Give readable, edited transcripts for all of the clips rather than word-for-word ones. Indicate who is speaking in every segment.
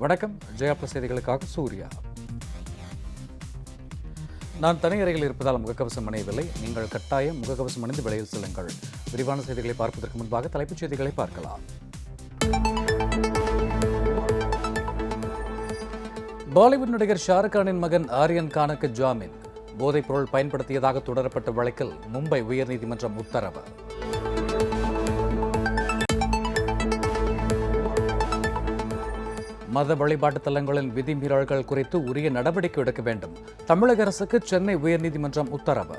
Speaker 1: வணக்கம். ஜெயா பிளஸ் செய்திகளுக்காக சூர்யா. நான் தனியறையில் இருப்பதால் முகக்கவசம் அணியவில்லை. நீங்கள் கட்டாயம் முகக்கவசம் அணிந்து வெளியில் செல்லுங்கள். விரிவான செய்திகளை பார்ப்பதற்கு முன்பாக தலைப்புச் செய்திகளை பார்க்கலாம். பாலிவுட் நடிகர் ஷாருக்கானின் மகன் ஆரியன் கானுக்கு ஜாமீன். போதைப் பொருள் பயன்படுத்தியதாக தொடரப்பட்ட வழக்கில் மும்பை உயர்நீதிமன்றம் உத்தரவு. மத வழிபாட்டு தலங்களின் விதிமீறல்கள் குறித்து உரிய நடவடிக்கை எடுக்க வேண்டும். தமிழக அரசுக்கு சென்னை உயர்நீதிமன்றம் உத்தரவு.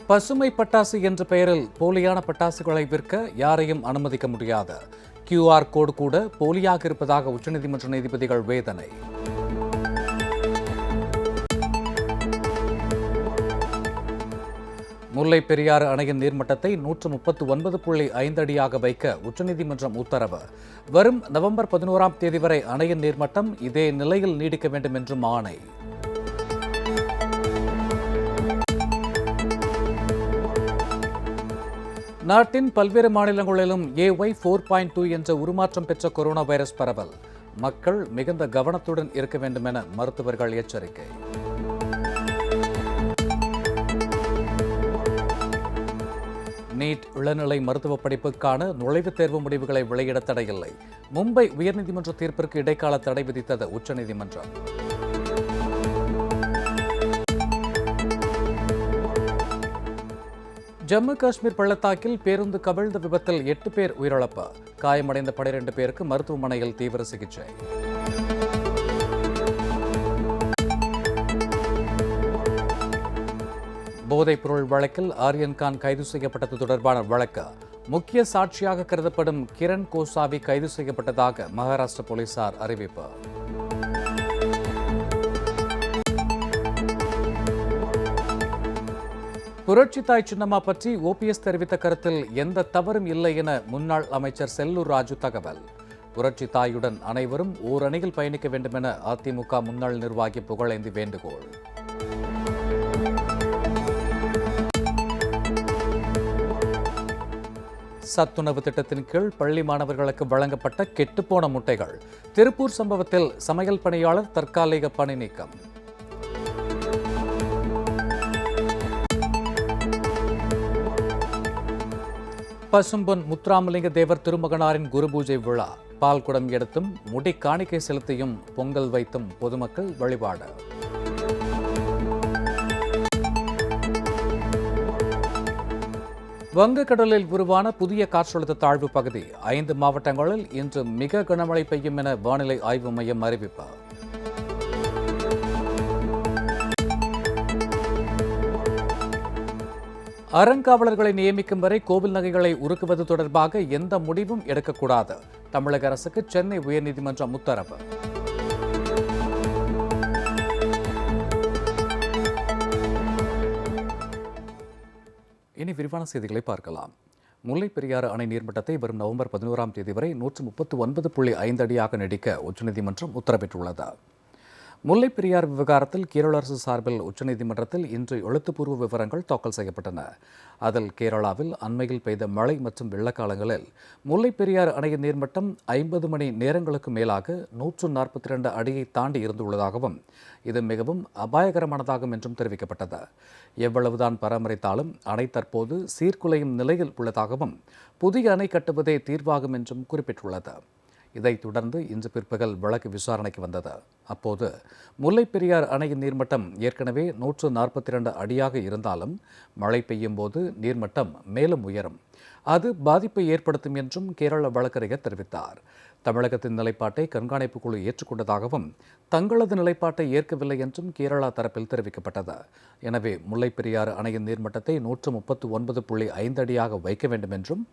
Speaker 1: பசுமை பட்டாசு என்ற பெயரில் போலியான பட்டாசுகளை விற்க யாரையும் அனுமதிக்க முடியாது. QR கோடு கூட போலியாக இருப்பதாக உச்சநீதிமன்ற நீதிபதிகள் வேதனை. முல்லை பெரியாறு அணையின் நீர்மட்டத்தை 139.5 அடியாக வைக்க உச்சநீதிமன்றம் உத்தரவு. வரும் நவம்பர் 11ஆம் தேதி வரை அணையின் நீர்மட்டம் இதே நிலையில் நீடிக்க வேண்டும் என்றும் ஆணை. நாட்டின் பல்வேறு மாநிலங்களிலும் AY4.2 என்ற உருமாற்றம் பெற்ற கொரோனா வைரஸ் பரவல். மக்கள் மிகுந்த கவனத்துடன் இருக்க வேண்டும் என மருத்துவர்கள் எச்சரிக்கை. நீட் இளநிலை மருத்துவ படிப்புக்கான நுழைவுத் தேர்வு முடிவுகளை வெளியிட தடையில்லை. மும்பை உயர்நீதிமன்ற தீர்ப்பிற்கு இடைக்கால தடை விதித்தது உச்சநீதிமன்றம். ஜம்மு காஷ்மீர் பள்ளத்தாக்கில் பேருந்து கவிழ்ந்த விபத்தில் 8 பேர் உயிரிழப்பு. காயமடைந்த 12 பேருக்கு மருத்துவமனையில் தீவிர சிகிச்சை. போதைப் பொருள் வழக்கில் ஆரியன் கான் கைது செய்யப்பட்டது தொடர்பான வழக்கு. முக்கிய சாட்சியாக கருதப்படும் கிரண் கோசாவி கைது செய்யப்பட்டதாக மகாராஷ்டிர போலீசார் அறிவிப்பு. புரட்சி தாய் சின்னம்மா பற்றி OPS தெரிவித்த கருத்தில் எந்த தவறும் இல்லை என முன்னாள் அமைச்சர் செல்லூர் ராஜு தகவல். புரட்சி தாயுடன் அனைவரும் ஓரணியில் பயணிக்க வேண்டும் என அதிமுக முன்னாள் நிர்வாகி புகழேந்தி வேண்டுகோள். சத்துணவு திட்டத்தின் கீழ் பள்ளி மாணவர்களுக்கு வழங்கப்பட்ட கெட்டுப்போன முட்டைகள். திருப்பூர் சம்பவத்தில் சமையல் பணியாளர் தற்காலிக பணி நீக்கம். பசும்பொன் முத்துராமலிங்க தேவர் திருமகனாரின் குரு பூஜை விழா. பால் குடம் எடுத்தும் முடி காணிக்கை செலுத்தியும் பொங்கல் வைத்தும் பொதுமக்கள் வழிபாடு. வங்கக்கடலில் உருவான புதிய காற்றழுத்த தாழ்வு பகுதி. 5 மாவட்டங்களில் இன்று மிக கனமழை பெய்யும் என வானிலை ஆய்வு மையம் அறிவிப்பு. அறங்காவலர்களை நியமிக்கும் வரை கோவில் நகைகளை உருக்குவது தொடர்பாக எந்த முடிவும் எடுக்கக்கூடாது. தமிழக அரசுக்கு சென்னை உயர்நீதிமன்றம் உத்தரவு. இனி விரிவான செய்திகளை பார்க்கலாம். முல்லை பெரியாறு அணை நீர்மட்டத்தை வரும் நவம்பர் 11ஆம் தேதி வரை 139.5 அடியாக நீடிக்க உச்சநீதிமன்றம் உத்தரவிட்டுள்ளது. முல்லை பெரியாறு விவகாரத்தில் கேரள அரசு சார்பில் உச்சநீதிமன்றத்தில் இன்று எழுத்துப்பூர்வ விவரங்கள் தாக்கல் செய்யப்பட்டன. அதில் கேரளாவில் அண்மையில் பெய்த மழை மற்றும் வெள்ளக்காலங்களில் முல்லை பெரியாறு அணையின் நீர்மட்டம் 50 மணி நேரங்களுக்கு மேலாக 142 அடியை தாண்டி இருந்துள்ளதாகவும் இது மிகவும் அபாயகரமானதாகும் என்றும் தெரிவிக்கப்பட்டது. எவ்வளவுதான் பராமரித்தாலும் அணை தற்போது சீர்குலையும் நிலையில் உள்ளதாகவும் புதிய அணை கட்டுவதே தீர்வாகும் என்றும் குறிப்பிட்டுள்ளது. இதைத் தொடர்ந்து இன்று பிற்பகல் வழக்கு விசாரணைக்கு வந்தது. அப்போது முல்லை பெரியாறு அணையின் நீர்மட்டம் ஏற்கனவே 142 அடியாக இருந்தாலும் மழை பெய்யும் போது நீர்மட்டம் மேலும் உயரும். அது பாதிப்பை ஏற்படுத்தும் என்றும் கேரள வழக்கறிஞர் தெரிவித்தார். தமிழகத்தின் நிலைப்பாட்டை கண்காணிப்பு குழு ஏற்றுக்கொண்டதாகவும் தங்களது நிலைப்பாட்டை ஏற்கவில்லை என்றும் கேரளா தரப்பில் தெரிவிக்கப்பட்டது. எனவே முல்லை பெரியாறு அணையின் நீர்மட்டத்தை 139.5 அடியாக வைக்க வேண்டும் என்றும்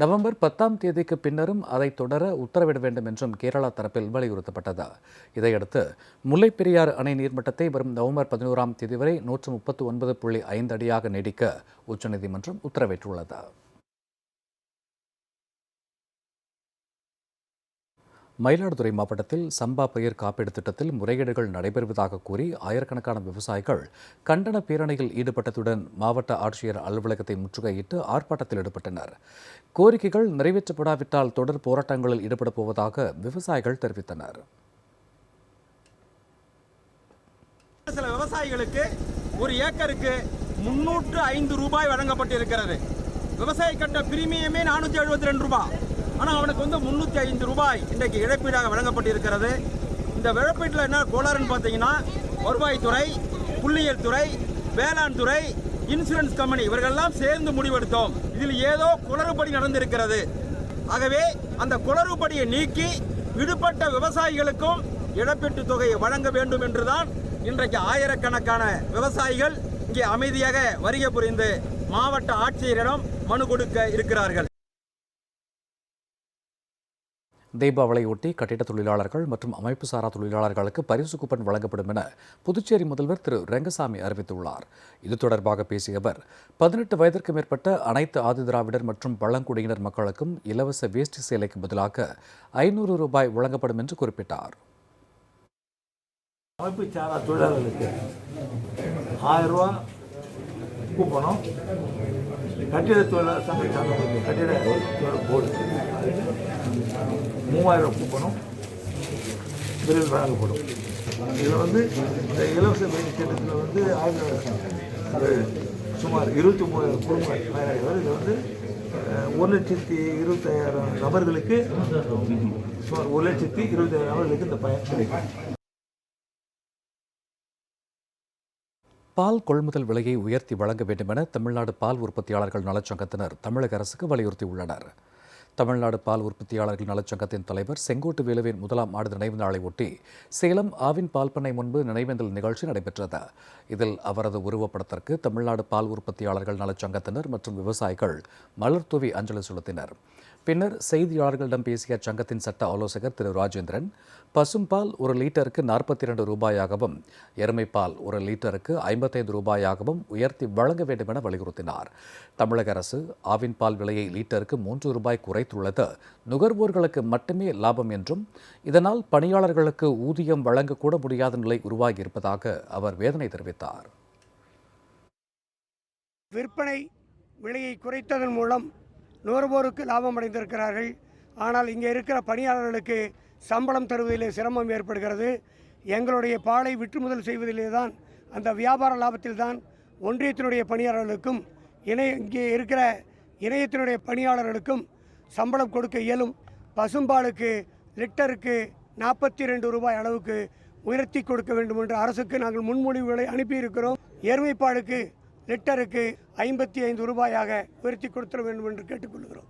Speaker 1: நவம்பர் 10ஆம் தேதிக்கு பின்னரும் அதை தொடர உத்தரவிட வேண்டும் என்றும் கேரளா தரப்பில் வலியுறுத்தப்பட்டது. இதையடுத்து முல்லை பெரியாறு அணை நீர்மட்டத்தை வரும் நவம்பர் 11ஆம் தேதி வரை 139.5 அடியாக நீடிக்க உச்சநீதிமன்றம் உத்தரவிட்டுள்ளது. மயிலாடுதுறை மாவட்டத்தில் சம்பா பயிர் காப்பீடு திட்டத்தில் முறைகேடுகள் நடைபெறுவதாக கூறி ஆயிரக்கணக்கான விவசாயிகள் கண்டன பேரணியில் ஈடுபட்டதுடன் மாவட்ட ஆட்சியர் அலுவலகத்தை முற்றுகையிட்டு ஆர்ப்பாட்டத்தில் ஈடுபட்டனர். கோரிக்கைகள் நிறைவேற்றப்படாவிட்டால் தொடர் போராட்டங்களில் ஈடுபடப் போவதாக விவசாயிகள் தெரிவித்தனர்.
Speaker 2: சில விவசாயிகளுக்கு ஒரு ஏக்கருக்கு 305 ரூபாய் வழங்கப்பட்டிருக்கிறது. விவசாயி கட்ட பிரீமியமே 472 ரூபாய். ஆனால் அவனுக்கு 305 ரூபாய் இன்றைக்கு இழப்பீடாக வழங்கப்பட்டிருக்கிறது. இந்த இழப்பீட்டில் என்ன கோளாறுன்னு பார்த்தீங்கன்னா, வருவாய்த்துறை, புள்ளியியல் துறை, வேளாண் துறை, இன்சூரன்ஸ் கம்பெனி இவர்களெல்லாம் சேர்ந்து முடிவெடுத்தோம். இதில் ஏதோ குளறுபடி நடந்திருக்கிறது. ஆகவே அந்த குளறுபடியை நீக்கி விடுபட்ட விவசாயிகளுக்கும் இழப்பீட்டுத் தொகையை வழங்க வேண்டும் என்றுதான் இன்றைக்கு ஆயிரக்கணக்கான விவசாயிகள் இங்கே அமைதியாக வருகை புரிந்து மாவட்ட ஆட்சியரிடம் மனு கொடுக்க இருக்கிறார்கள்.
Speaker 1: தீபாவளியொட்டி கட்டிட தொழிலாளர்கள் மற்றும் அமைப்பு சாரா தொழிலாளர்களுக்கு பரிசு கூப்பன் வழங்கப்படும் என புதுச்சேரி முதல்வர் திரு ரங்கசாமி அறிவித்துள்ளார். இது தொடர்பாக பேசிய அவர், 18 வயதிற்கு மேற்பட்ட அனைத்து ஆதிதிராவிடர் மற்றும் பழங்குடியினர் மக்களுக்கும் இலவச வேஷ்டி சேலைக்கு பதிலாக 500 ரூபாய் வழங்கப்படும் என்று குறிப்பிட்டார்.
Speaker 3: அமைப்பு சாரா தொழிலாளர்களுக்கு 1000 ரூபா கூப்பனும், கட்டிட தொழிலாளர் சங்க சார்ந்த கட்டிட தொழிலாளர் போர்டு 3000 கூப்பனும் விரைவில் வழங்கப்படும். இதில் இந்த இலவச வேலை திட்டத்தில் சுமார் 23,000 குடும்பங்கள் பயனாளிகள். இது 1,25,000 நபர்களுக்கு சுமார் 1,20,000 நபர்களுக்கு இந்த பயன் கிடைக்கும்.
Speaker 1: பால் கொள்முதல் விலையை உயர்த்தி வழங்க வேண்டும் என தமிழ்நாடு பால் உற்பத்தியாளர்கள் நலச்சங்கத்தினர் தமிழக அரசுக்கு வலியுறுத்தியுள்ளனர். தமிழ்நாடு பால் உற்பத்தியாளர்கள் நலச்சங்கத்தின் தலைவர் செங்கோட்டு வேலுவின் 1ஆம் ஆண்டு நினைவு நாளை ஒட்டி சேலம் ஆவின் பால் பண்ணை முன்பு நினைவேந்தல் நிகழ்ச்சி நடைபெற்றது. இதில் அவரது உருவப்படத்திற்கு தமிழ்நாடு பால் உற்பத்தியாளர்கள் நலச்சங்கத்தினர் மற்றும் விவசாயிகள் மலர் தூவி அஞ்சலி செலுத்தினர். பின்னர் செய்தியாளர்களிடம் பேசிய அச்சங்கத்தின் சட்ட ஆலோசகர் திரு ராஜேந்திரன், பசும்பால் 1 லிட்டருக்கு 42 ரூபாயாகவும் எருமைப்பால் 1 லிட்டருக்கு 55 ரூபாயாகவும் உயர்த்தி வழங்க வேண்டும் என வலியுறுத்தினார். தமிழக அரசு ஆவின் பால் விலையை லிட்டருக்கு 3 ரூபாய் குறைத்துள்ளது நுகர்வோர்களுக்கு மட்டுமே லாபம் என்றும், இதனால் பணியாளர்களுக்கு ஊதியம் வழங்கக்கூட முடியாத நிலை உருவாகியிருப்பதாக அவர் வேதனை தெரிவித்தார்.
Speaker 4: விற்பனை விலையை குறைத்ததன் மூலம் நுகர்வோருக்கு லாபம் அடைந்திருக்கிறார்கள். ஆனால் இங்கே இருக்கிற பணியாளர்களுக்கு சம்பளம் தருவதிலே சிரமம் ஏற்படுகிறது. எங்களுடைய பாலை விற்றுமுதல் செய்வதிலே தான், அந்த வியாபார லாபத்தில் தான் ஒன்றியத்தினுடைய பணியாளர்களுக்கும் இங்கே இருக்கிற இணையத்தினுடைய பணியாளர்களுக்கும் சம்பளம் கொடுக்க இயலும். பசும்பாலுக்கு லிட்டருக்கு 42 ரூபாய் அளவுக்கு உயர்த்தி கொடுக்க வேண்டும் என்று அரசுக்கு நாங்கள் முன்மொழிவுகளை அனுப்பியிருக்கிறோம். எருமைப்பாலுக்கு லிட்டருக்கு 55 ரூபாயாக உயர்த்தி கொடுத்துட வேண்டும் என்று கேட்டுக்கொள்கிறோம்.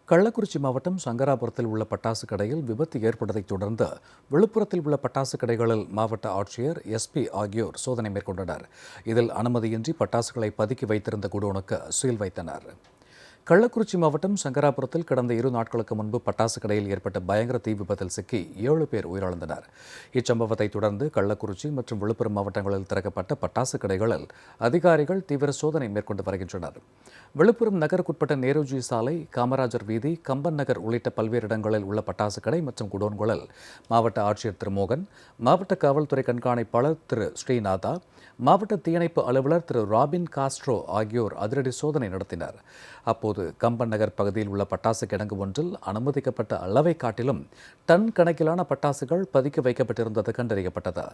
Speaker 1: கள்ளக்குறிச்சி மாவட்டம் சங்கராபுரத்தில் உள்ள பட்டாசு கடையில் விபத்து ஏற்பட்டதைத் தொடர்ந்து விழுப்புரத்தில் உள்ள பட்டாசு கடைகளில் மாவட்ட ஆட்சியர், எஸ்பி ஆகியோர் சோதனை மேற்கொண்டனர். இதில் அனுமதியின்றி பட்டாசுகளை பதுக்கி வைத்திருந்த குடோனுக்கு சீல் வைத்தனர். கள்ளக்குறிச்சி மாவட்டம் சங்கராபுரத்தில் கடந்த 2 நாட்களுக்கு முன்பு பட்டாசு கடையில் ஏற்பட்ட பயங்கர தீ விபத்தில் சிக்கி 7 பேர் உயிரிழந்தனர். இச்சம்பவத்தை தொடர்ந்து கள்ளக்குறிச்சி மற்றும் விழுப்புரம் மாவட்டங்களில் திறக்கப்பட்ட பட்டாசு கடைகளில் அதிகாரிகள் தீவிர சோதனை மேற்கொண்டு வருகின்றனர். விழுப்புரம் நகருக்குட்பட்ட நேருஜி சாலை, காமராஜர் வீதி, கம்பன் நகர் உள்ளிட்ட பல்வேறு இடங்களில் உள்ள பட்டாசு கடை மற்றும் குடோன்களில் மாவட்ட ஆட்சியர் திரு மோகன், மாவட்ட காவல்துறை கண்காணிப்பாளர் திரு ஸ்ரீநாதா, மாவட்ட தீயணைப்பு அலுவலர் திரு ராபின் காஸ்ட்ரோ ஆகியோர் அதிரடி சோதனை நடத்தினர். அப்போது கம்பன் நகர் பகுதியில் உள்ள பட்டாசு கிடங்கு ஒன்றில் அனுமதிக்கப்பட்ட அளவை காட்டிலும் டன் கணக்கிலான பட்டாசுகள் பதுக்கி வைக்கப்பட்டிருந்தது கண்டறியப்பட்டது.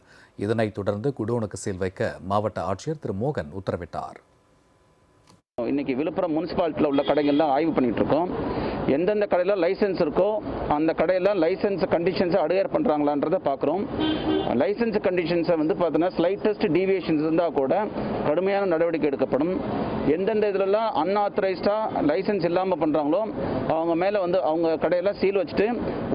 Speaker 1: இதனைத் தொடர்ந்து குடோனுக்கு சீல் வைக்க மாவட்ட ஆட்சியர் திரு மோகன் உத்தரவிட்டார்.
Speaker 5: இன்னைக்கு விழுப்புரம் முனிசிபாலிட்டியில் உள்ள கடைகள்லாம் ஆய்வு பண்ணிட்டு இருக்கோம். எந்தெந்த கடையில் லைசன்ஸ் இருக்கோ அந்த கடையில் லைசன்ஸ் கண்டிஷன்ஸை அடையர் பண்ணுறாங்களான்றதை பார்க்குறோம். லைசன்ஸ் கண்டிஷன்ஸை பார்த்தீங்கன்னா ஸ்லைட்டஸ்ட் டீவியேஷன்ஸ் இருந்தால் கூட கடுமையான நடவடிக்கை எடுக்கப்படும். எந்தெந்த இதிலெல்லாம் அன்ஆத்தரைஸ்டாக லைசன்ஸ் இல்லாமல் பண்ணுறாங்களோ அவங்க மேலே அவங்க கடையில் சீல் வச்சுட்டு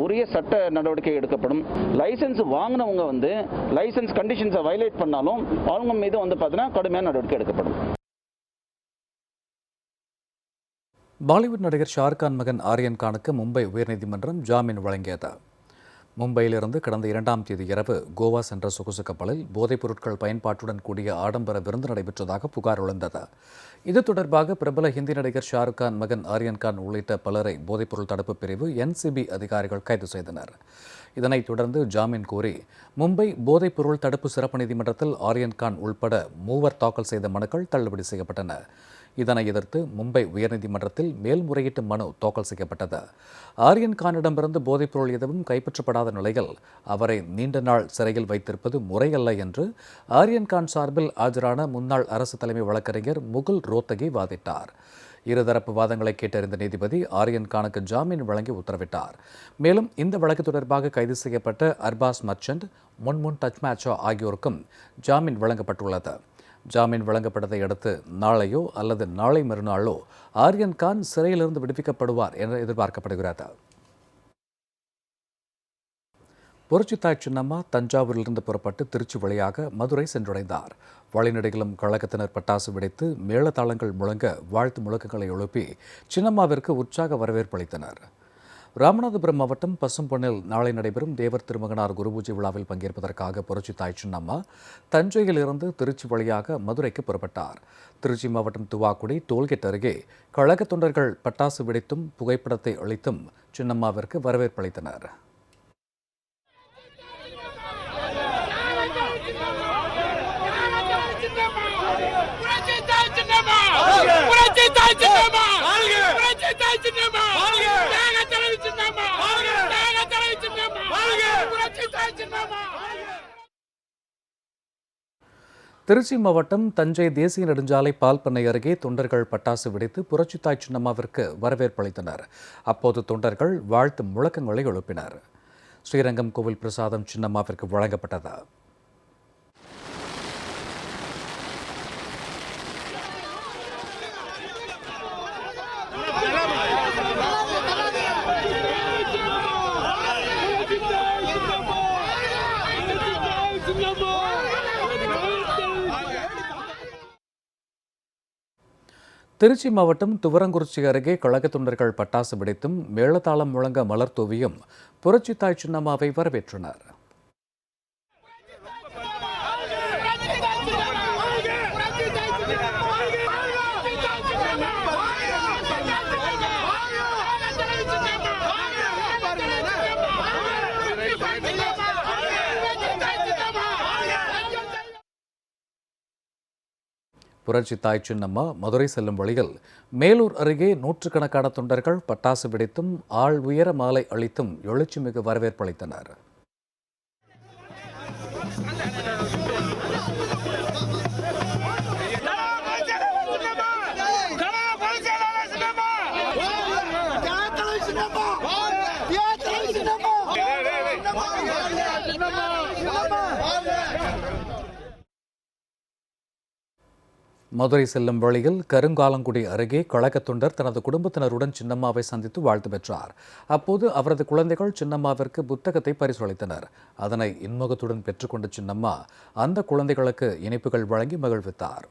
Speaker 5: உரிய சட்ட நடவடிக்கை எடுக்கப்படும். லைசன்ஸ் வாங்கினவங்க லைசன்ஸ் கண்டிஷன்ஸை வயலேட் பண்ணாலும் அவங்க மீது பார்த்தீங்கன்னா கடுமையான நடவடிக்கை எடுக்கப்படும்.
Speaker 1: பாலிவுட் நடிகர் ஷாருக்கான் மகன் ஆரியன் கானுக்கு மும்பை உயர்நீதிமன்றம் ஜாமீன் வழங்கியது. மும்பையிலிருந்து கடந்த 2ஆம் தேதி இரவு கோவா சென்ற சொகுசு கப்பலில் போதைப் பொருட்கள் பயன்பாட்டுடன் கூடிய ஆடம்பர விருந்து நடைபெற்றதாக புகார் எழுந்தது. இது தொடர்பாக பிரபல ஹிந்தி நடிகர் ஷாருக் கான் மகன் ஆரியன் கான் உள்ளிட்ட பலரை போதைப்பொருள் தடுப்பு பிரிவு NCB அதிகாரிகள் கைது செய்தனர். இதனைத் தொடர்ந்து ஜாமீன் கோரி மும்பை போதைப்பொருள் தடுப்பு சிறப்பு நீதிமன்றத்தில் ஆரியன் கான் உள்பட 3 தாக்கல் செய்த மனுக்கள் தள்ளுபடி செய்யப்பட்டன. இதனை எதிர்த்து மும்பை உயர்நீதிமன்றத்தில் மேல்முறையீட்டு மனு தாக்கல் செய்யப்பட்டது. ஆரியன் கானிடமிருந்து போதைப்பொருள் எதுவும் கைப்பற்றப்படாத நிலையில் அவரை நீண்ட நாள் சிறையில் வைத்திருப்பது முறையல்ல என்று ஆரியன் கான் சார்பில் ஆஜரான முன்னாள் அரசு தலைமை வழக்கறிஞர் முகுல் ரோத்தகி வாதிட்டார். இருதரப்பு வாதங்களை கேட்டறிந்த நீதிபதி ஆரியன் கானுக்கு ஜாமீன் வழங்கி உத்தரவிட்டார். மேலும் இந்த வழக்கு தொடர்பாக கைது செய்யப்பட்ட அர்பாஸ் மர்ச்சன்ட், முன்முன் டச்மேச்சா ஆகியோருக்கும் ஜாமீன் வழங்கப்பட்டுள்ளது. ஜாமீன் வழங்கப்பட்டதை அடுத்து நாளையோ அல்லது நாளை மறுநாளோ ஆரியன் கான் சிறையிலிருந்து விடுவிக்கப்படுவார் என எதிர்பார்க்கப்படுகிறது. புரட்சித்தாய் சின்னம்மா தஞ்சாவூரிலிருந்து புறப்பட்டு திருச்சி வழியாக மதுரை சென்றடைந்தார். வழிநெடுகிலும் கழகத்தினர் பட்டாசு வெடித்து மேளதாளங்கள் முழங்க வாழ்த்து முழக்கங்களை எழுப்பி சின்னம்மாவிற்கு உற்சாக வரவேற்பு அளித்தனர். ராமநாதபுரம் மாவட்டம் பசும்பொன்னில் நாளை நடைபெறும் தேவர் திருமகனார் குருபூஜை விழாவில் பங்கேற்பதற்காக புரட்சித்தாய் சின்னம்மா தஞ்சையிலிருந்து திருச்சி வழியாக மதுரைக்கு புறப்பட்டார். திருச்சி மாவட்டம் துவாக்குடி டோல்கேட் அருகே கழக தொண்டர்கள் பட்டாசு வெடித்தும் புகைப்படத்தை அளித்தும் சின்னம்மாவிற்கு வரவேற்பு அளித்தனர். திருச்சி மாவட்டம் தஞ்சை தேசிய நெடுஞ்சாலை பால் பண்ணை அருகே தொண்டர்கள் பட்டாசு வெடித்து புரட்சித்தாய் சின்னம்மாவிற்கு வரவேற்பு அளித்தனர். அப்போது தொண்டர்கள் வாழ்த்து முழக்கங்களை எழுப்பினர். ஸ்ரீரங்கம் கோவில் பிரசாதம் சின்னம்மாவிற்கு வழங்கப்பட்டது. திருச்சி மாவட்டம் துவரங்குறிச்சி அருகே கழக தொண்டர்கள் பட்டாசு வெடித்தும் மேளதாளம் முழங்க மலர் தூவியும் புரட்சித்தாய் சின்னம்மாவை வரவேற்றனர். புரட்சித்தாய் சின்னம்மா மதுரை செல்லும் வழியில் மேலூர் அருகே நூற்றுக்கணக்கான தொண்டர்கள் பட்டாசு வெடித்தும் ஆள் உயர மாலை அளித்தும் எழுச்சிமிகு வரவேற்பு அளித்தனர். மதுரை செல்லும் வழியில் கருங்காலங்குடி அருகே கழக தொண்டர் தனது குடும்பத்தினருடன் சின்னம்மாவை சந்தித்து வாழ்த்து பெற்றார். அப்போது அவரது குழந்தைகள் சின்னம்மாவிற்கு புத்தகத்தை பரிசளித்தனர். அதனை இன்முகத்துடன் பெற்றுக்கொண்ட சின்னம்மா அந்த குழந்தைகளுக்கு இனிப்புகள் வழங்கி மகிழ்வித்தார்.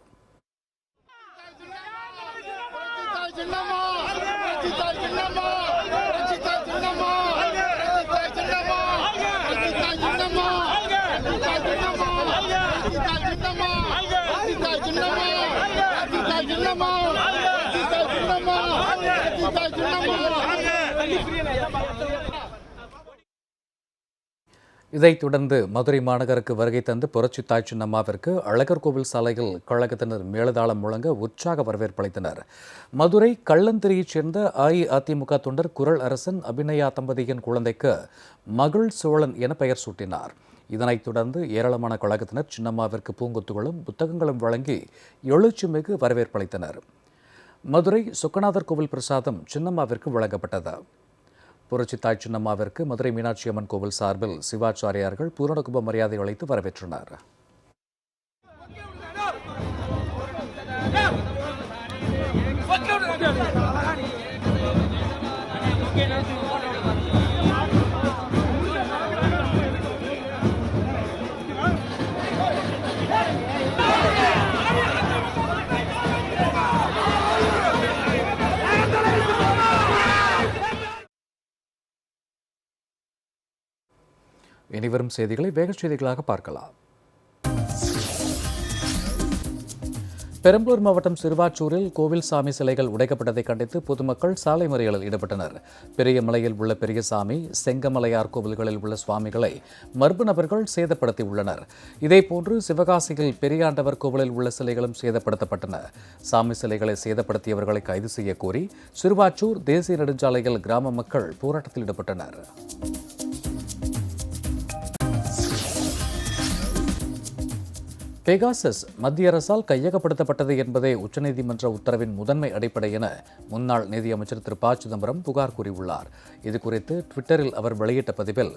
Speaker 1: இதைத் தொடர்ந்து மதுரை மாநகருக்கு வருகை தந்து புரட்சித்தாய் சின்னம்மாவிற்கு அழகர் கோவில் சாலையில் கழகத்தினர் மேளதாளம் முழங்க உற்சாக வரவேற்பு அளித்தனர். மதுரை கள்ளந்திரியைச் சேர்ந்த அஇஅதிமுக தொண்டர் குரல் அரசன் அபிநயா தம்பதியின் குழந்தைக்கு மகள் சோழன் என பெயர் சூட்டினார். இதனைத் தொடர்ந்து ஏராளமான கழகத்தினர் சின்னம்மாவிற்கு பூங்கொத்துகளும் புத்தகங்களும் வழங்கி எழுச்சிமிகு வரவேற்பு அளித்தனர். மதுரை சொக்கநாதர் கோவில் பிரசாதம் சின்னம்மாவிற்கு வழங்கப்பட்டது. புரட்சித்தாய் சின்னம்மாவிற்கு மதுரை மீனாட்சி அம்மன் கோவில் சார்பில் சிவாச்சாரியார்கள் பூரணகும்ப மரியாதை அளித்து வரவேற்றனர். இனிவரும் செய்திகளை வேகச் செய்திகளாக பார்க்கலாம். பெரம்பலூர் மாவட்டம் சிறுவாச்சூரில் கோவில் சாமி சிலைகள் உடைக்கப்பட்டதை கண்டித்து பொதுமக்கள் சாலை மறியலில் ஈடுபட்டனர். பெரியமலையில் உள்ள பெரியசாமி, செங்கமலையார் கோவில்களில் உள்ள சுவாமிகளை மர்ம நபர்கள் சேதப்படுத்தியுள்ளனர். இதேபோன்று சிவகாசியில் பெரியாண்டவர் கோவிலில் உள்ள சிலைகளும் சேதப்படுத்தப்பட்டன. சாமி சிலைகளை சேதப்படுத்தியவர்களை கைது செய்ய கோரி சிறுவாச்சூர் தேசிய நெடுஞ்சாலையில் கிராம மக்கள் போராட்டத்தில் ஈடுபட்டனர். பெகாசஸ் மத்திய அரசால் கையகப்படுத்தப்பட்டது என்பதே உச்சநீதிமன்ற உத்தரவின் முதன்மை அடிப்படை என முன்னாள் நிதியமைச்சர் திரு ப. சிதம்பரம் புகார் கூறியுள்ளார். இதுகுறித்து ட்விட்டரில் அவர் வெளியிட்ட பதிவில்,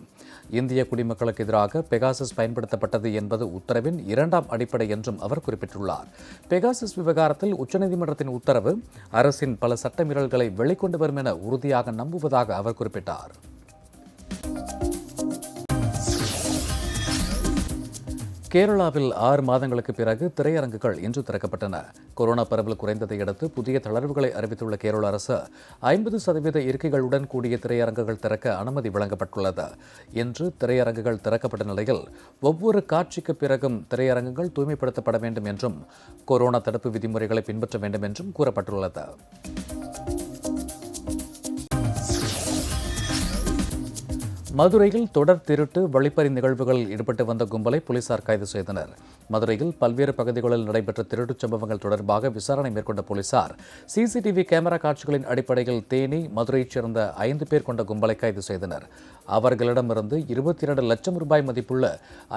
Speaker 1: இந்திய குடிமக்களுக்கு எதிராக பெகாசஸ் பயன்படுத்தப்பட்டது என்பது உத்தரவின் 2ஆம் அடிப்படை என்றும் அவர் குறிப்பிட்டுள்ளார். பெகாசஸ் விவகாரத்தில் உச்சநீதிமன்றத்தின் உத்தரவு அரசின் பல சட்ட மீறல்களை வெளிக்கொண்டு வரும் என உறுதியாக நம்புவதாக அவர் குறிப்பிட்டார். கேரளாவில் 6 மாதங்களுக்கு பிறகு திரையரங்குகள் இன்று திறக்கப்பட்டன. கொரோனா பரவல் குறைந்ததை அடுத்து புதிய தளர்வுகளை அறிவித்துள்ள கேரள அரசு 50% இருக்கைகளுடன் கூடிய திரையரங்குகள் திறக்க அனுமதி வழங்கப்பட்டுள்ளது. இன்று திரையரங்குகள் திறக்கப்பட்ட நிலையில் ஒவ்வொரு காட்சிக்கு பிறகும் திரையரங்குகள் தூய்மைப்படுத்தப்பட வேண்டும் என்றும் கொரோனா தடுப்பு விதிமுறைகளை பின்பற்ற வேண்டும் என்றும் கூறப்பட்டுள்ளது. மதுரையில் தொடர் திருட்டு, வழிப்பறி நிகழ்வுகளில் ஈடுபட்டு வந்த கும்பலை போலீசார் கைது செய்தனர். மதுரையில் பல்வேறு பகுதிகளில் நடைபெற்ற திருட்டுச் சம்பவங்கள் தொடர்பாக விசாரணை மேற்கொண்ட போலீசார் சிசிடிவி கேமரா காட்சிகளின் அடிப்படையில் தேனி, மதுரையைச் சேர்ந்த 5 பேர் கொண்ட கும்பலை கைது செய்தனர். அவர்களிடமிருந்து 22 லட்சம் ரூபாய் மதிப்புள்ள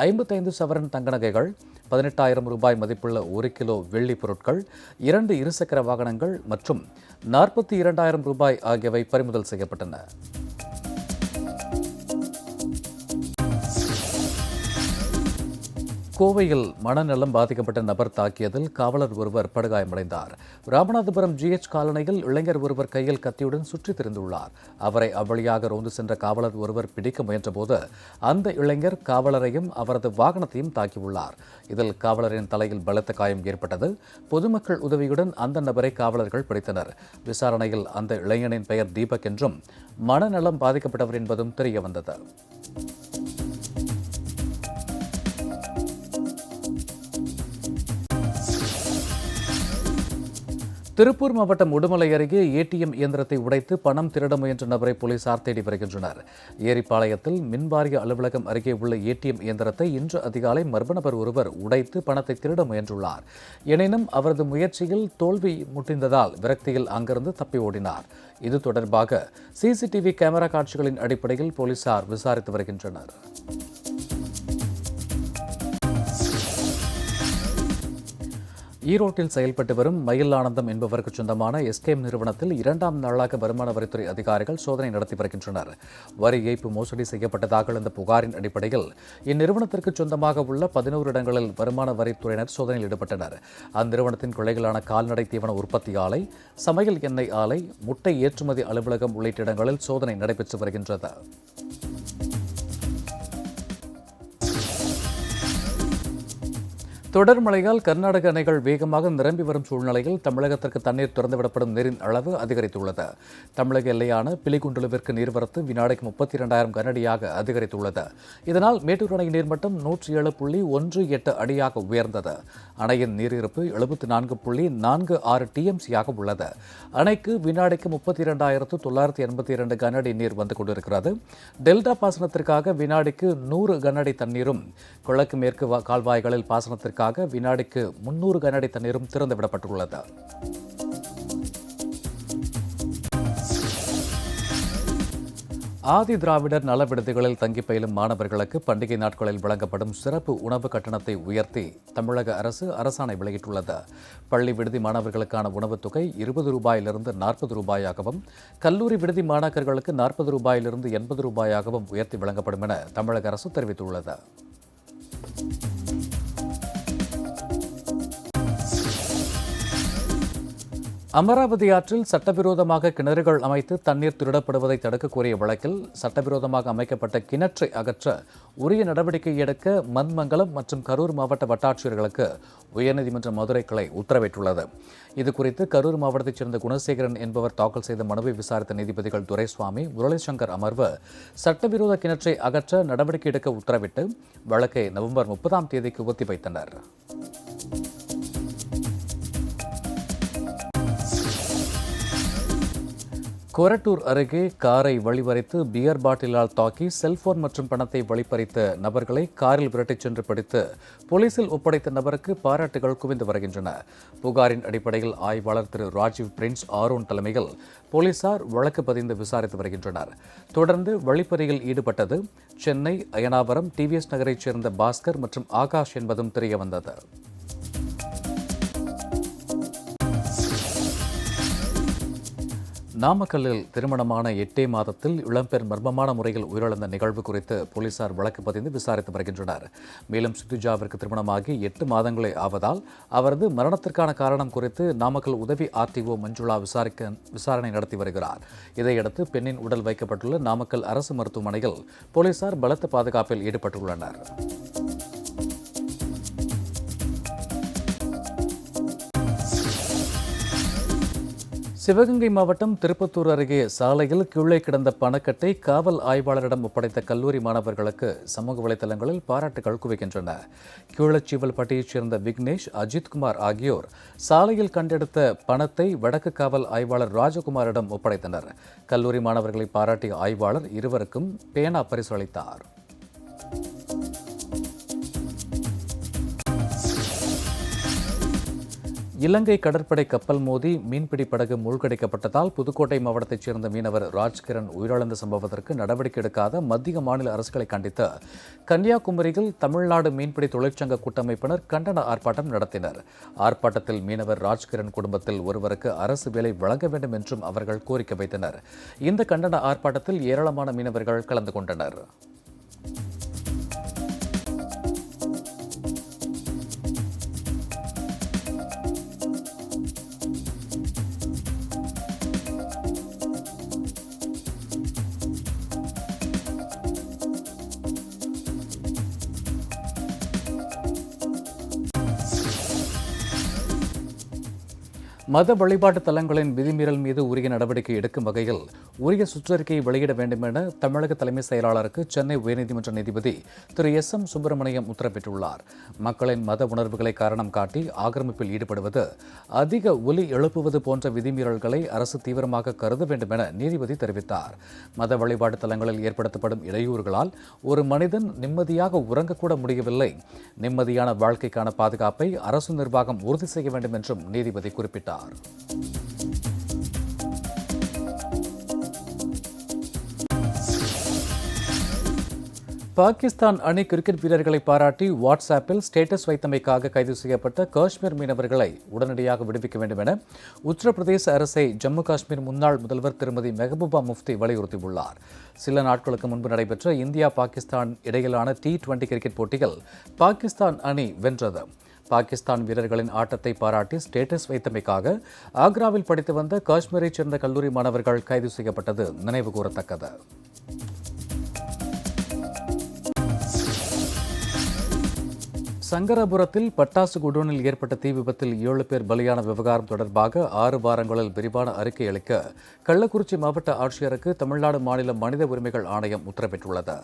Speaker 1: 55 சவரன் தங்க நகைகள், 18,000 ரூபாய் மதிப்புள்ள 1 கிலோ வெள்ளி பொருட்கள், 2 இருசக்கர வாகனங்கள் மற்றும் 42,000 ரூபாய் ஆகியவை பறிமுதல் செய்யப்பட்டன. கோவையில் மனநலம் பாதிக்கப்பட்ட நபர் தாக்கியதில் காவலர் ஒருவர் படுகாயமடைந்தார். ராமநாதபுரம் GH காலனியில் இளைஞர் ஒருவர் கையில் கத்தியுடன் சுற்றித் திரிந்துள்ளார். அவரை அவ்வழியாக ரோந்து சென்ற காவலர் ஒருவர் பிடிக்க முயன்றபோது அந்த இளைஞர் காவலரையும் அவரது வாகனத்தையும் தாக்கியுள்ளார். இதில் காவலரின் தலையில் பலத்த காயம் ஏற்பட்டது. பொதுமக்கள் உதவியுடன் அந்த நபரை காவலர்கள் பிடித்தனர். விசாரணையில் அந்த இளைஞனின் பெயர் தீபக் என்றும் மனநலம் பாதிக்கப்பட்டவர் என்பதும் தெரியவந்தது. திருப்பூர் மாவட்டம் உடுமலை அருகே ATM இயந்திரத்தை உடைத்து பணம் திருட முயன்ற நபரை போலீசார் தேடி வருகின்றனர். ஏரிப்பாளையத்தில் மின்வாரிய அலுவலகம் அருகே உள்ள ATM இயந்திரத்தை இன்று அதிகாலை மர்ம நபர் ஒருவர் உடைத்து பணத்தை திருட முயன்றுள்ளார். எனினும் அவரது முயற்சியில் தோல்வி முட்டிந்ததால் விரக்தியில் அங்கிருந்து தப்பி ஓடினார். இது தொடர்பாக CCTV கேமரா காட்சிகளின் அடிப்படையில் போலீசார் விசாரித்து வருகின்றனர். ஈரோட்டில் செயல்பட்டு வரும் மயில் ஆனந்தம் என்பவருக்கு சொந்தமான SKM நிறுவனத்தில் 2ஆம் நாளாக வருமான வரித்துறை அதிகாரிகள் சோதனை நடத்தி வருகின்றனர். வரி ஏய்ப்பு மோசடி செய்யப்பட்டதாக எழுந்த புகாரின் அடிப்படையில் இந்நிறுவனத்திற்கு சொந்தமாக உள்ள 11 இடங்களில் வருமான வரித்துறையினர் சோதனையில் ஈடுபட்டனர். அந்நிறுவனத்தின் கிளைகளான கால்நடை தீவன உற்பத்தி ஆலை, சமையல் எண்ணெய் ஆலை, முட்டை ஏற்றுமதி அலுவலகம் உள்ளிட்ட இடங்களில் சோதனை நடைபெற்று வருகின்றது. தொடர் மழையால் கர்நாடக அணைகள் வேகமாக நிரம்பி வரும் சூழ்நிலையில் தமிழகத்திற்கு தண்ணீர் திறந்துவிடப்படும் நீரின் அளவு அதிகரித்துள்ளது. தமிழக எல்லையான பிலிகுண்டுலுவிற்கு நீர்வரத்து வினாடிக்கு 32,000 கனஅடியாக அதிகரித்துள்ளது. இதனால் மேட்டூர் அணை நீர்மட்டம் 107.18 அடியாக உயர்ந்தது. அணையின் நீரிருப்பு 74.46 TMCயாக உள்ளது. அணைக்கு வினாடிக்கு 32,982 கனஅடி நீர் வந்து கொண்டிருக்கிறது. டெல்டா பாசனத்திற்காக வினாடிக்கு 100 கனஅடி தண்ணீரும், கிழக்கு மேற்கு கால்வாய்களில் பாசனத்திற்காக வினாடிக்கு 300 கனஅடி தண்ணீரும் திறந்துவிடப்பட்டுள்ளது. ஆதி திராவிடர் நல விடுதிகளில் தங்கி பயிலும் மாணவர்களுக்கு பண்டிகை நாட்களில் வழங்கப்படும் சிறப்பு உணவு கட்டணத்தை உயர்த்தி தமிழக அரசு அரசாணை வெளியிட்டுள்ளது. பள்ளி விடுதி மாணவர்களுக்கான உணவுத் தொகை 20 ரூபாயிலிருந்து 40 ரூபாயாகவும், கல்லூரி விடுதி மாணாக்கர்களுக்கு 40 ரூபாயிலிருந்து 80 ரூபாயாகவும் உயர்த்தி வழங்கப்படும் என தமிழக அரசு தெரிவித்துள்ளது. அமராவதி ஆற்றில் சட்டவிரோதமாக கிணறுகள் அமைத்து தண்ணீர் திருடப்படுவதை தடுக்க கோரிய வழக்கில் சட்டவிரோதமாக அமைக்கப்பட்ட கிணற்றை அகற்ற உரிய நடவடிக்கை எடுக்க மண்மங்கலம் மற்றும் கரூர் மாவட்ட வட்டாட்சியர்களுக்கு உயர்நீதிமன்ற மதுரை கிளை உத்தரவிட்டுள்ளது. இதுகுறித்து கரூர் மாவட்டத்தைச் சேர்ந்த குணசேகரன் என்பவர் தாக்கல் செய்த மனுவை விசாரித்த நீதிபதிகள் துரைசுவாமி, முரளிசங்கர் அமர்வு சட்டவிரோத கிணற்றை அகற்ற நடவடிக்கை எடுக்க உத்தரவிட்டு வழக்கை நவம்பர் 30ஆம் தேதிக்கு ஒத்திவைத்தனர். கொரட்டூர் அருகே காரை வழிமறித்து பியர் பாட்டிலால் தாக்கி செல்போன் மற்றும் பணத்தை வழிப்பறித்த நபர்களை காரில் விரட்டிச் சென்று பிடித்து போலீசில் ஒப்படைத்த நபருக்கு பாராட்டுகள் குவிந்து வருகின்றன. புகாரின் அடிப்படையில் ஆய்வாளர் திரு ராஜீவ் பிரின்ஸ் ஆரோன் தலைமையில் போலீசார் வழக்கு பதிந்து விசாரித்து வருகின்றனர். தொடர்ந்து வழிப்பறியில் ஈடுபட்டது சென்னை அயனாவரம் டிவிஎஸ் நகரைச் சேர்ந்த பாஸ்கர் மற்றும் ஆகாஷ் என்பதும் தெரியவந்தது. நாமக்கல்லில் திருமணமான 8 மாதத்தில் இளம்பெண் மர்மமான முறையில் உயிரிழந்த நிகழ்வு குறித்து போலீசார் வழக்கு பதிந்து விசாரித்து வருகின்றனர். மேலும் சித்துஜாவிற்கு திருமணமாகி 8 மாதங்களே ஆவதால் அவரது மரணத்திற்கான காரணம் குறித்து நாமக்கல் உதவி ஆர்டிஓ மஞ்சுளா விசாரணை நடத்தி வருகிறார். இதையடுத்து பெண்ணின் உடல் வைக்கப்பட்டுள்ள நாமக்கல் அரசு மருத்துவமனையில் போலீசார் பலத்த பாதுகாப்பில் ஈடுபட்டுள்ளனர். சிவகங்கை மாவட்டம் திருப்பத்தூர் அருகே சாலையில் கீழே கிடந்த பணக்கட்டை காவல் ஆய்வாளரிடம் ஒப்படைத்த கல்லூரி மாணவர்களுக்கு சமூக வலைதளங்களில் பாராட்டுகள் குவிக்கின்றன. கீழச்சீவல்பட்டியைச் சேர்ந்த விக்னேஷ், அஜித்குமார் ஆகியோர் சாலையில் கண்டெடுத்த பணத்தை வடக்கு காவல் ஆய்வாளர் ராஜகுமாரிடம் ஒப்படைத்தனர். கல்லூரி மாணவர்களை பாராட்டிய ஆய்வாளர் இருவருக்கும் பேனா பரிசு அளித்தார். இலங்கை கடற்படை கப்பல் மோதி மீன்பிடி படகு மூழ்கடிக்கப்பட்டதால் புதுக்கோட்டை மாவட்டத்தைச் சேர்ந்த மீனவர் ராஜ்கிரண் உயிரிழந்த சம்பவத்திற்கு நடவடிக்கை எடுக்காத மத்திய மாநில அரசுகளை கண்டித்து கன்னியாகுமரியில் தமிழ்நாடு மீன்பிடி தொழிற்சங்க கூட்டமைப்பினர் கண்டன ஆர்ப்பாட்டம் நடத்தினர். ஆர்ப்பாட்டத்தில் மீனவர் ராஜ்கிரண் குடும்பத்தில் ஒருவருக்கு அரசு வேலை வழங்க வேண்டும் என்றும் அவர்கள் கோரிக்கை வைத்தனர். இந்த கண்டன ஆர்ப்பாட்டத்தில் ஏராளமான மீனவர்கள் கலந்து கொண்டனர். மத வழிபாட்டு தலங்களின் விதிமீறல் மீது உரிய நடவடிக்கை எடுக்கும் வகையில் உரிய சுற்றறிக்கையை வெளியிட வேண்டும் என தமிழக தலைமை செயலாளருக்கு சென்னை உயர்நீதிமன்ற நீதிபதி திரு எஸ்.எம். சுப்பிரமணியம் உத்தரவிட்டுள்ளார். மக்களின் மத உணர்வுகளை காரணம் காட்டி ஆக்கிரமிப்பில் ஈடுபடுவது, அதிக ஒலி எழுப்புவது போன்ற விதிமீறல்களை அரசு தீவிரமாக கருத வேண்டும் என நீதிபதி தெரிவித்தார். மத வழிபாட்டு தலங்களில் ஏற்படுத்தப்படும் இடையூறுகளால் ஒரு மனிதன் நிம்மதியாக உறங்கக்கூட முடியவில்லை. நிம்மதியான வாழ்க்கைக்கான பாதுகாப்பை அரசு நிர்வாகம் உறுதி செய்ய வேண்டும் என்றும் நீதிபதி குறிப்பிட்டார். பாகிஸ்தான் அணி கிரிக்கெட் வீரர்களை பாராட்டி வாட்ஸ்ஆப்பில் ஸ்டேட்டஸ் வைத்தமைக்காக கைது செய்யப்பட்ட காஷ்மீர் மீனவர்களை உடனடியாக விடுவிக்க வேண்டும் என உத்தரப்பிரதேச அரசை ஜம்மு காஷ்மீர் முன்னாள் முதல்வர் திருமதி மெஹபூபா முஃப்தி வலியுறுத்தியுள்ளார். சில நாட்களுக்கு முன்பு நடைபெற்ற இந்தியா பாகிஸ்தான் இடையிலான T20 கிரிக்கெட் போட்டியில் பாகிஸ்தான் அணி வென்றது. பாகிஸ்தான் வீரர்களின் ஆட்டத்தை பாராட்டி ஸ்டேட்டஸ் வைத்தமைக்காக ஆக்ராவில் படித்து வந்த காஷ்மீரைச் சேர்ந்த கல்லூரி மாணவர்கள் கைது செய்யப்பட்டது நினைவு கூறத்தக்கது. சங்கராபுரத்தில் பட்டாசு குடோனில் ஏற்பட்ட தீ விபத்தில் 7 பேர் பலியான விவகாரம் தொடர்பாக 6 வாரங்களில் விரிவான அறிக்கை அளிக்க கள்ளக்குறிச்சி மாவட்ட ஆட்சியருக்கு தமிழ்நாடு மாநில மனித உரிமைகள் ஆணையம் உத்தரவிட்டுள்ளது.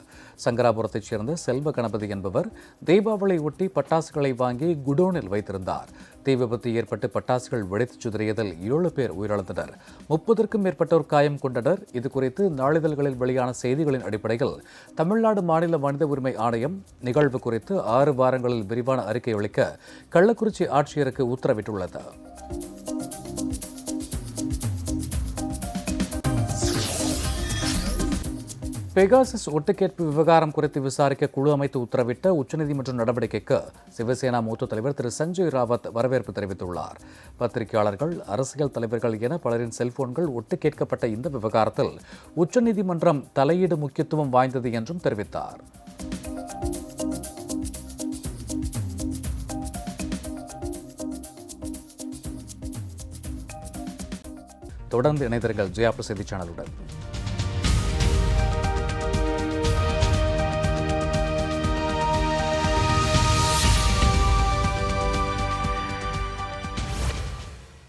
Speaker 1: சங்கராபுரத்தைச் சேர்ந்த செல்வ கணபதி என்பவர் தீபாவளி ஒட்டி பட்டாசுகளை வாங்கி குடோனில் வைத்திருந்தார். தீ விபத்து ஏற்பட்டு பட்டாசுகள் வெடித்து சிதறியதில் 7 பேர் உயிரிழந்தனர். 30க்கும் மேற்பட்டோர் காயம் கொண்டனர். இதுகுறித்து நாளிதழ்களில் வெளியான செய்திகளின் அடிப்படையில் தமிழ்நாடு மாநில மனித உரிமை ஆணையம் நிகழ்வு குறித்து 6 வாரங்களில் விரிவான அறிக்கை அளிக்க கள்ளக்குறிச்சி ஆட்சியருக்கு உத்தரவிட்டுள்ளது. பெகாசஸ் ஒட்டுக்கேட்பு விவகாரம் குறித்து விசாரிக்க குழு அமைத்து உத்தரவிட்ட உச்சநீதிமன்ற நடவடிக்கைக்கு சிவசேனா மூத்த தலைவர் திரு சஞ்சய் ராவத் வரவேற்பு தெரிவித்துள்ளார். பத்திரிகையாளர்கள், அரசியல் தலைவர்கள் என பலரின் செல்போன்கள் ஒட்டு கேட்கப்பட்ட இந்த விவகாரத்தில் உச்சநீதிமன்றம் தலையீடு முக்கியத்துவம் வாய்ந்தது என்றும் தெரிவித்தார். தொடர்ந்து இணைந்திருங்கள் ஜெயா செய்தி சேனலுடன்.